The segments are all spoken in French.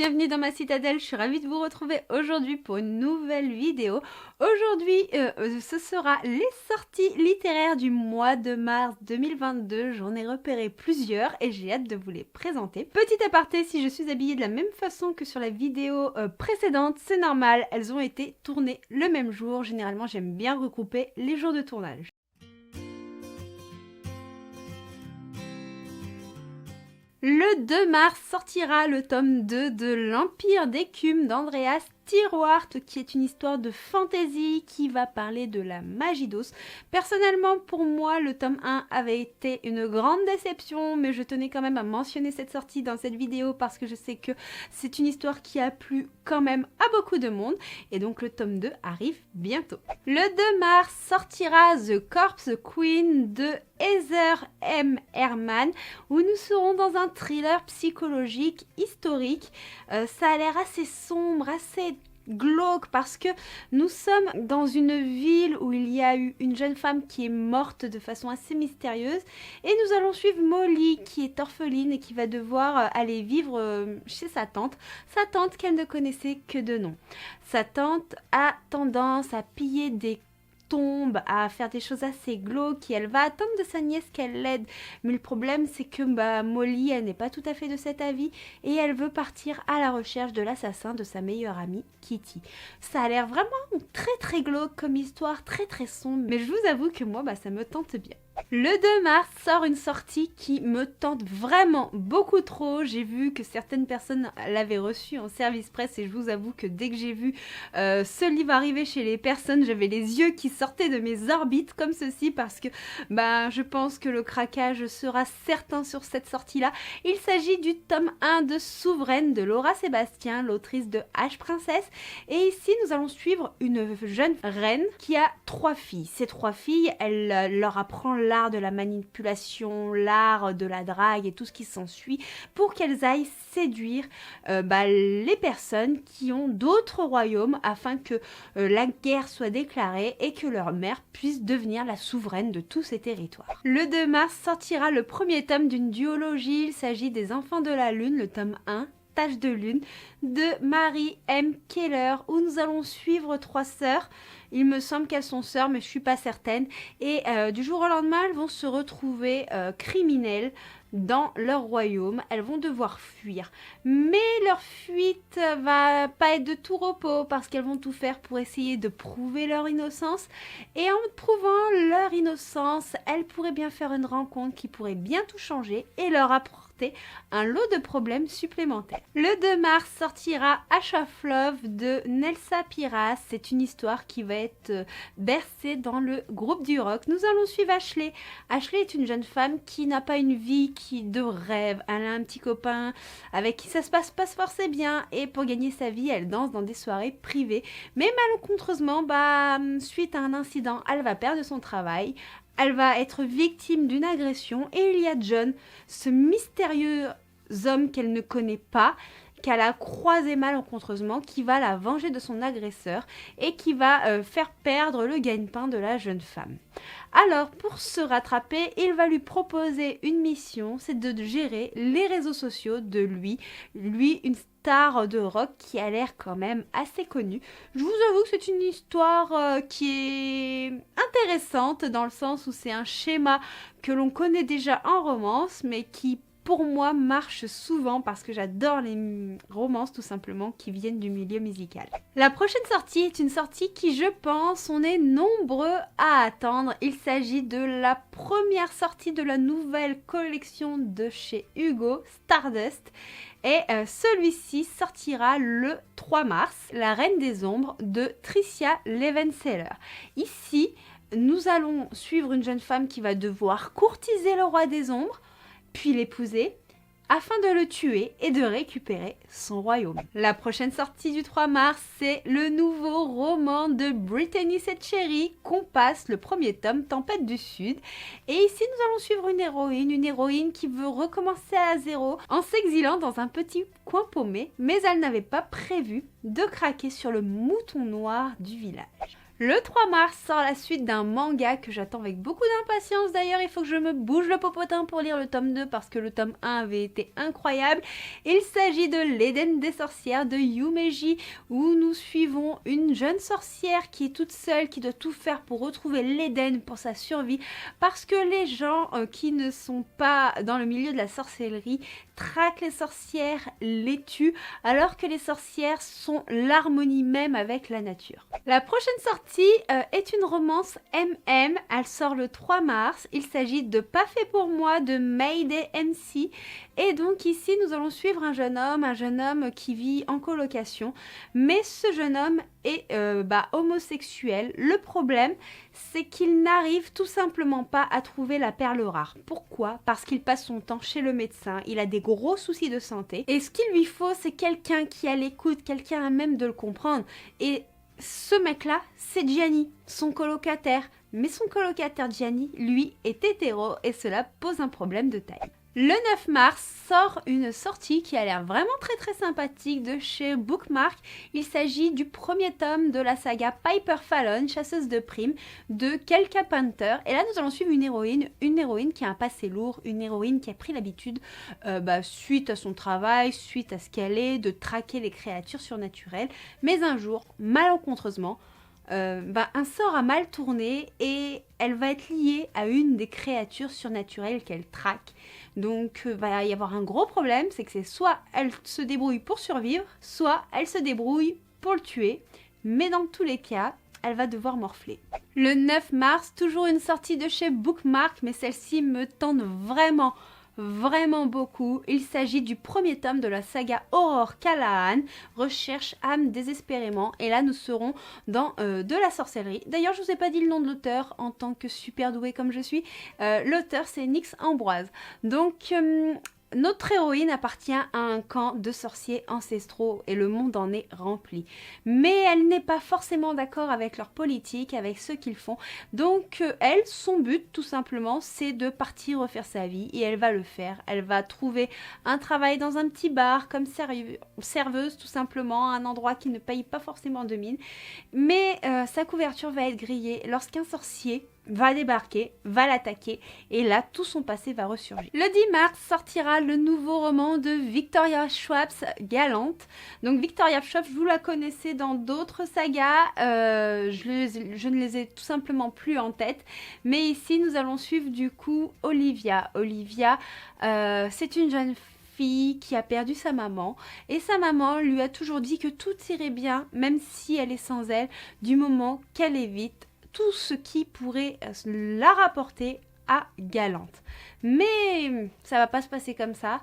bienvenue dans ma citadelle, je suis ravie de vous retrouver aujourd'hui pour une nouvelle vidéo. Aujourd'hui, ce sera les sorties littéraires du mois de mars 2022, j'en ai repéré plusieurs et j'ai hâte de vous les présenter. Petit aparté, si je suis habillée de la même façon que sur la vidéo précédente, c'est normal, elles ont été tournées le même jour, généralement j'aime bien regrouper les jours de tournage. Le 2 mars sortira le tome 2 de l'Empire d'écume d'Andreas Tirwart, qui est une histoire de fantasy qui va parler de la magie d'os. Personnellement, pour moi, le tome 1 avait été une grande déception, mais je tenais quand même à mentionner cette sortie dans cette vidéo parce que je sais que c'est une histoire qui a plu quand même à beaucoup de monde, et donc le tome 2 arrive bientôt. Le 2 mars sortira The Corpse Queen de Heather M. Herman, où nous serons dans un thriller psychologique historique. Ça a l'air assez sombre, assez glauque parce que nous sommes dans une ville où il y a eu une jeune femme qui est morte de façon assez mystérieuse et nous allons suivre Molly qui est orpheline et qui va devoir aller vivre chez sa tante qu'elle ne connaissait que de nom. Sa tante a tendance à piller des tombes, à faire des choses assez glauques et elle va attendre de sa nièce qu'elle l'aide, mais le problème c'est que Molly elle n'est pas tout à fait de cet avis et elle veut partir à la recherche de l'assassin de sa meilleure amie Kitty. Ça a l'air vraiment très glauque comme histoire, très sombre, mais je vous avoue que moi ça me tente bien. Le 2 mars sort une sortie qui me tente vraiment beaucoup trop. J'ai vu que certaines personnes l'avaient reçu en service presse et je vous avoue que dès que j'ai vu ce livre arriver chez les personnes, j'avais les yeux qui sortaient de mes orbites comme ceci parce que je pense que le craquage sera certain sur cette sortie-là. Il s'agit du tome 1 de Souveraine de Laura Sébastien, l'autrice de H-Princesse. Et ici, nous allons suivre une jeune reine qui a 3 filles. Ces 3 filles, elle leur apprend l'art de la manipulation, l'art de la drague et tout ce qui s'ensuit pour qu'elles aillent séduire les personnes qui ont d'autres royaumes afin que la guerre soit déclarée et que leur mère puisse devenir la souveraine de tous ces territoires. Le 2 mars sortira le premier tome d'une duologie, il s'agit des Enfants de la Lune, le tome 1. Tache de lune de Mary M. Keller, où nous allons suivre 3 sœurs. Il me semble qu'elles sont sœurs, mais je suis pas certaine. Et du jour au lendemain, elles vont se retrouver criminelles dans leur royaume. Elles vont devoir fuir. Mais leur fuite va pas être de tout repos parce qu'elles vont tout faire pour essayer de prouver leur innocence. Et en prouvant leur innocence, elles pourraient bien faire une rencontre qui pourrait bien tout changer et leur apprendre un lot de problèmes supplémentaires. Le 2 mars sortira Ash of Love de Nelsa Piras. C'est une histoire qui va être bercée dans le groupe du rock. Nous allons suivre Ashley. Ashley est une jeune femme qui n'a pas une vie de rêve. Elle a un petit copain avec qui ça se passe pas forcément bien et pour gagner sa vie, elle danse dans des soirées privées. Mais malencontreusement, suite à un incident, elle va perdre son travail. Elle va être victime d'une agression et il y a John, ce mystérieux homme qu'elle ne connaît pas, qu'elle a croisé malencontreusement, qui va la venger de son agresseur et qui va faire perdre le gagne-pain de la jeune femme. Alors, pour se rattraper, il va lui proposer une mission, c'est de gérer les réseaux sociaux de lui, une star de rock qui a l'air quand même assez connue. Je vous avoue que c'est une histoire qui est intéressante dans le sens où c'est un schéma que l'on connaît déjà en romance, mais qui pour moi marche souvent parce que j'adore les romances tout simplement qui viennent du milieu musical. La prochaine sortie est une sortie qui, je pense, on est nombreux à attendre. Il s'agit de la première sortie de la nouvelle collection de chez Hugo, Stardust. Et celui-ci sortira le 3 mars, La Reine des Ombres de Tricia Levenseller. Ici, nous allons suivre une jeune femme qui va devoir courtiser le roi des ombres, puis l'épouser, afin de le tuer et de récupérer son royaume. La prochaine sortie du 3 mars, c'est le nouveau roman de Brittany Setcheri, Compass, le premier tome, Tempête du Sud. Et ici, nous allons suivre une héroïne qui veut recommencer à zéro en s'exilant dans un petit coin paumé, mais elle n'avait pas prévu de craquer sur le mouton noir du village. Le 3 mars sort la suite d'un manga que j'attends avec beaucoup d'impatience. D'ailleurs, il faut que je me bouge le popotin pour lire le tome 2 parce que le tome 1 avait été incroyable. Il s'agit de l'Éden des sorcières de Yumeji, où nous suivons une jeune sorcière qui est toute seule, qui doit tout faire pour retrouver l'Éden pour sa survie, parce que les gens qui ne sont pas dans le milieu de la sorcellerie traquent les sorcières, les tuent, alors que les sorcières sont l'harmonie même avec la nature. La prochaine sortie est une romance MM, elle sort le 3 mars, il s'agit de Pas fait pour moi de Mayday MC, et donc ici nous allons suivre un jeune homme qui vit en colocation, mais ce jeune homme est homosexuel. Le problème, c'est qu'il n'arrive tout simplement pas à trouver la perle rare. Pourquoi? Parce qu'il passe son temps chez le médecin, il a des gros soucis de santé, et ce qu'il lui faut, c'est quelqu'un qui a l'écoute, quelqu'un à même de le comprendre, et ce mec-là, c'est Gianni, son colocataire. Mais son colocataire Gianni, lui, est hétéro et cela pose un problème de taille. Le 9 mars sort une sortie qui a l'air vraiment très sympathique de chez Bookmark. Il s'agit du premier tome de la saga Piper Fallon, chasseuse de primes, de Kelka Panther. Et là, nous allons suivre une héroïne qui a un passé lourd, une héroïne qui a pris l'habitude, suite à son travail, suite à ce qu'elle est, de traquer les créatures surnaturelles. Mais un jour, malencontreusement, un sort a mal tourné et elle va être liée à une des créatures surnaturelles qu'elle traque. Donc va y avoir un gros problème, c'est que c'est soit elle se débrouille pour survivre, soit elle se débrouille pour le tuer. Mais dans tous les cas, elle va devoir morfler. Le 9 mars, toujours une sortie de chez Bookmark, mais celle-ci me tente vraiment beaucoup. Il s'agit du premier tome de la saga Aurore Callahan, recherche âme désespérément, et là nous serons dans de la sorcellerie. D'ailleurs, je vous ai pas dit le nom de l'auteur en tant que super douée comme je suis. L'auteur, c'est Nyx Ambroise. Donc notre héroïne appartient à un camp de sorciers ancestraux et le monde en est rempli. Mais elle n'est pas forcément d'accord avec leur politique, avec ce qu'ils font. Donc elle, son but tout simplement, c'est de partir refaire sa vie et elle va le faire. Elle va trouver un travail dans un petit bar comme serveuse tout simplement, un endroit qui ne paye pas forcément de mine. Mais sa couverture va être grillée lorsqu'un sorcier va débarquer, va l'attaquer, et là, tout son passé va ressurgir. Le 10 mars sortira le nouveau roman de Victoria Schwab's Galante. Donc Victoria Schwab, vous la connaissez dans d'autres sagas, je ne les ai tout simplement plus en tête, mais ici, nous allons suivre du coup Olivia. Olivia, c'est une jeune fille qui a perdu sa maman, et sa maman lui a toujours dit que tout irait bien, même si elle est sans elle, du moment qu'elle évite tout ce qui pourrait la rapporter à Galante. Mais ça va pas se passer comme ça.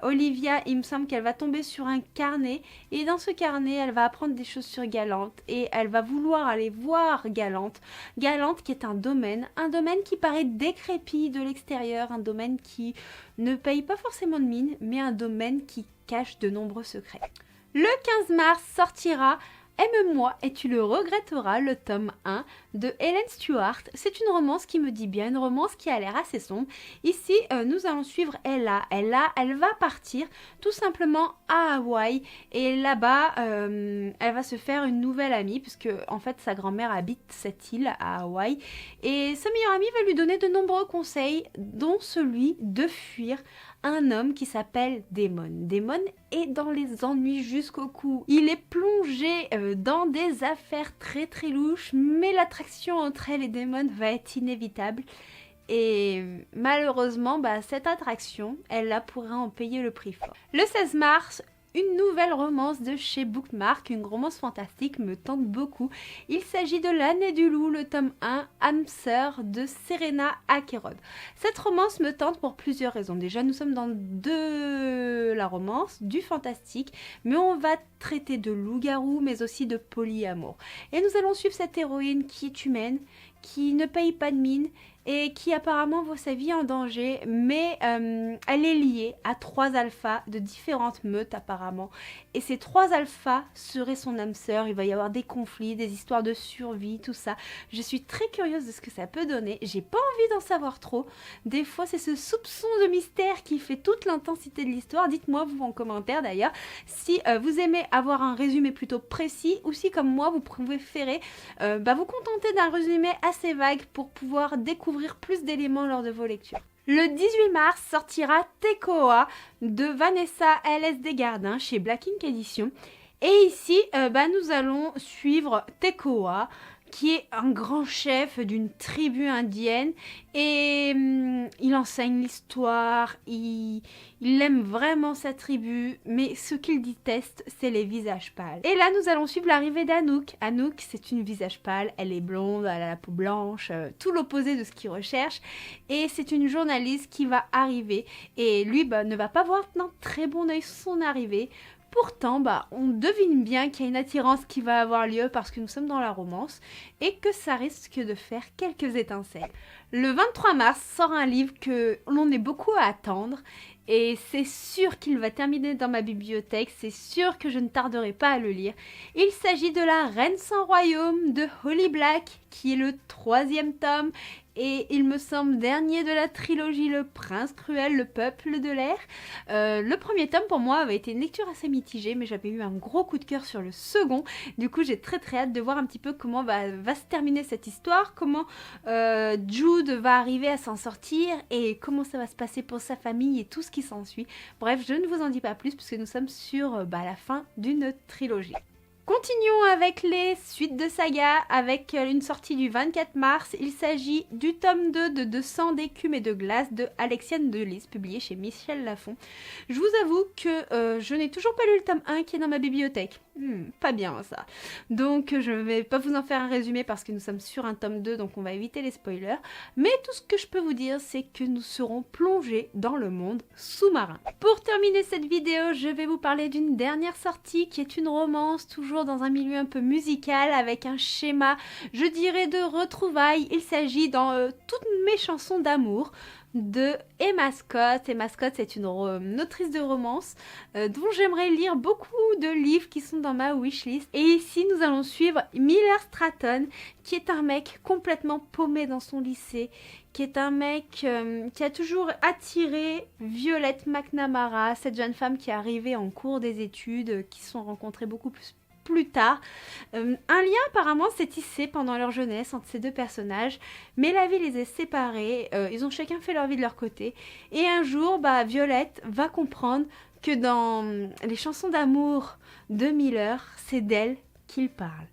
Olivia, il me semble qu'elle va tomber sur un carnet, et dans ce carnet, elle va apprendre des choses sur Galante, et elle va vouloir aller voir Galante. Galante qui est un domaine qui paraît décrépit de l'extérieur, un domaine qui ne paye pas forcément de mine, mais un domaine qui cache de nombreux secrets. Le 15 mars sortira Aime-moi et tu le regretteras, le tome 1 de Helen Stewart. C'est une romance qui me dit bien, une romance qui a l'air assez sombre. Ici, nous allons suivre Ella. Ella, elle va partir tout simplement à Hawaï. Et là-bas, elle va se faire une nouvelle amie, puisque en fait, sa grand-mère habite cette île à Hawaï. Et sa meilleure amie va lui donner de nombreux conseils, dont celui de fuir un homme qui s'appelle Damon. Damon est dans les ennuis jusqu'au cou. Il est plongé dans des affaires très louches, mais l'attraction entre elle et Damon va être inévitable. Et malheureusement, cette attraction, elle pourrait en payer le prix fort. Le 16 mars, une nouvelle romance de chez Bookmark, une romance fantastique, me tente beaucoup. Il s'agit de L'année du loup, le tome 1, âme sœur de Serena Akerod. Cette romance me tente pour plusieurs raisons. Déjà, nous sommes dans de la romance, du fantastique, mais on va traiter de loup-garou, mais aussi de polyamour. Et nous allons suivre cette héroïne qui est humaine, qui ne paye pas de mine et qui apparemment voit sa vie en danger, mais elle est liée à 3 alphas de différentes meutes apparemment. Et ces 3 alphas seraient son âme sœur, il va y avoir des conflits, des histoires de survie, tout ça. Je suis très curieuse de ce que ça peut donner, j'ai pas envie d'en savoir trop. Des fois c'est ce soupçon de mystère qui fait toute l'intensité de l'histoire. Dites-moi vous en commentaire d'ailleurs si vous aimez avoir un résumé plutôt précis ou si comme moi vous préférez vous contenter d'un résumé assez vague pour pouvoir découvrir plus d'éléments lors de vos lectures. Le 18 mars sortira Tekoa de Vanessa L.S. Desgardins chez Black Ink Edition. Et ici, nous allons suivre Tekoa, qui est un grand chef d'une tribu indienne et il enseigne l'histoire, il aime vraiment sa tribu, mais ce qu'il déteste, c'est les visages pâles. Et là, nous allons suivre l'arrivée d'Anouk. Anouk, c'est une visage pâle, elle est blonde, elle a la peau blanche, tout l'opposé de ce qu'il recherche, et c'est une journaliste qui va arriver, et lui ne va pas voir d'un très bon œil son arrivée. Pourtant, on devine bien qu'il y a une attirance qui va avoir lieu parce que nous sommes dans la romance et que ça risque de faire quelques étincelles. Le 23 mars sort un livre que l'on est beaucoup à attendre et c'est sûr qu'il va terminer dans ma bibliothèque, c'est sûr que je ne tarderai pas à le lire. Il s'agit de La Reine sans royaume de Holly Black, qui est le 3e tome et il me semble dernier de la trilogie Le Prince Cruel, Le Peuple de l'air. Le premier tome pour moi avait été une lecture assez mitigée, mais j'avais eu un gros coup de cœur sur le second. Du coup j'ai très hâte de voir un petit peu comment va se terminer cette histoire, comment Jude va arriver à s'en sortir et comment ça va se passer pour sa famille et tout ce qui s'ensuit. Bref, je ne vous en dis pas plus puisque nous sommes sur la fin d'une trilogie. Continuons avec les suites de saga, avec une sortie du 24 mars. Il s'agit du tome 2 de 200 d'écume et de glace de Alexiane Delis, publié chez Michel Lafon. Je vous avoue que je n'ai toujours pas lu le tome 1 qui est dans ma bibliothèque. Pas bien ça. Donc je ne vais pas vous en faire un résumé parce que nous sommes sur un tome 2, donc on va éviter les spoilers. Mais tout ce que je peux vous dire, c'est que nous serons plongés dans le monde sous-marin. Pour terminer cette vidéo, je vais vous parler d'une dernière sortie qui est une romance, toujours dans un milieu un peu musical, avec un schéma, je dirais, de retrouvailles. Il s'agit dans toutes mes chansons d'amour de Emma Scott. Emma Scott, c'est une autrice de romance dont j'aimerais lire beaucoup de livres qui sont dans ma wishlist. Et ici, nous allons suivre Miller Stratton, qui est un mec complètement paumé dans son lycée, qui est un mec qui a toujours attiré Violette McNamara, cette jeune femme qui est arrivée en cours des études, qui se sont rencontrées beaucoup plus tard. Un lien apparemment s'est tissé pendant leur jeunesse entre ces deux personnages, mais la vie les a séparés, ils ont chacun fait leur vie de leur côté, et un jour, Violette va comprendre que dans les chansons d'amour de Miller, c'est d'elle qu'il parle.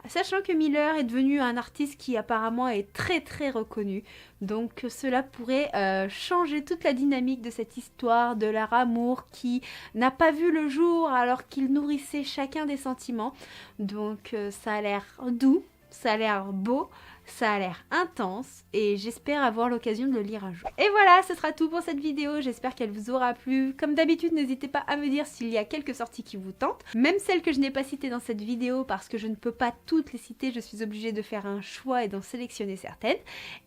Sachant que Miller est devenu un artiste qui apparemment est très reconnu, donc cela pourrait changer toute la dynamique de cette histoire de leur amour qui n'a pas vu le jour alors qu'ils nourrissaient chacun des sentiments. Donc ça a l'air doux, ça a l'air beau, ça a l'air intense et j'espère avoir l'occasion de le lire un jour. Et voilà, ce sera tout pour cette vidéo, j'espère qu'elle vous aura plu. Comme d'habitude, n'hésitez pas à me dire s'il y a quelques sorties qui vous tentent, même celles que je n'ai pas citées dans cette vidéo parce que je ne peux pas toutes les citer, je suis obligée de faire un choix et d'en sélectionner certaines.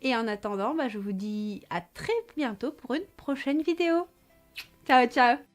Et en attendant, je vous dis à très bientôt pour une prochaine vidéo. Ciao ciao!